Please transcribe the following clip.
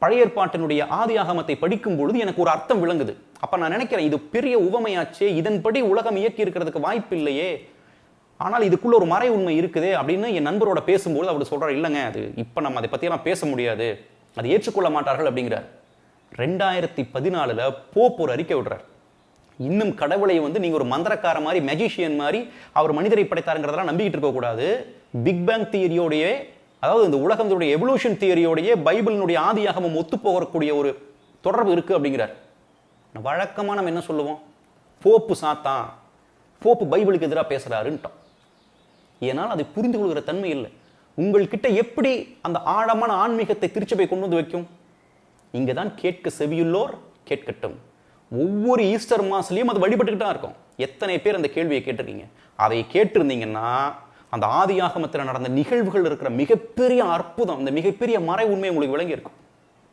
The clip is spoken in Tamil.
பழைய ஏற்பாட்டினுடைய ஆதியாகமத்தை படிக்கும் பொழுது எனக்கு ஒரு அர்த்தம் விளங்குது. அப்ப நான் நினைக்கிறேன், இது பெரிய உவமையாச்சே, இதன்படி உலகம் இயக்கி இருக்கிறதுக்கு வாய்ப்பு இல்லையே, ஆனால் இதுக்குள்ள ஒரு மறை உண்மை இருக்குதே அப்படின்னு என் நண்பரோட பேசும்போது அவர் சொல்றாரு, இல்லைங்க அது இப்ப நம்ம அதை பத்தியெல்லாம் பேச முடியாது, அதை ஏற்றுக்கொள்ள மாட்டார்கள் அப்படிங்கிறார். 2014 போப் ஒரு அறிக்கை விடுறார். இன்னும் கடவுளை நீங்க ஒரு மந்திரக்கார மாதிரி, மெஜிஷியன் மாதிரி அவர் மனிதரை படைத்தாருங்கிறதெல்லாம் நம்பிக்கிட்டு இருக்க கூடாது. பிக் பேங் தியரியோடைய, அதாவது இந்த உலகத்தினுடைய எவல்யூஷன் தியரியோடைய பைபிளினுடைய ஆதியாகமம் ஒத்து போகக்கூடிய ஒரு தொடர்பு இருக்கு அப்படிங்கிறார். வழக்கமா நம்ம என்ன சொல்லுவோம், போப்பு சாத்தான், போப்பு பைபிளுக்கு எதிராக பேசுறாருன்ட்டோம். ஏனால் அதை புரிந்து கொள்கிற தன்மை இல்லை. உங்கள்கிட்ட எப்படி அந்த ஆழமான ஆன்மீகத்தை திருச்சபை கொண்டு வந்து வைக்கும்? இங்கதான் கேட்க செவியுள்ளோர் கேட்கட்டும். ஒவ்வொரு ஈஸ்டர் மாசலையும் அது வழிபட்டுக்கிட்டு தான் இருக்கும். எத்தனை பேர் அந்த கேள்வியை கேட்டிருக்கீங்க? அதை கேட்டிருந்தீங்கன்னா அந்த ஆதியாகமத்தில் நடந்த நிகழ்வுகள் இருக்கிற மிகப்பெரிய அற்புதம், இந்த மிகப்பெரிய மறை உண்மை உங்களுக்கு விளங்கி இருக்கும்.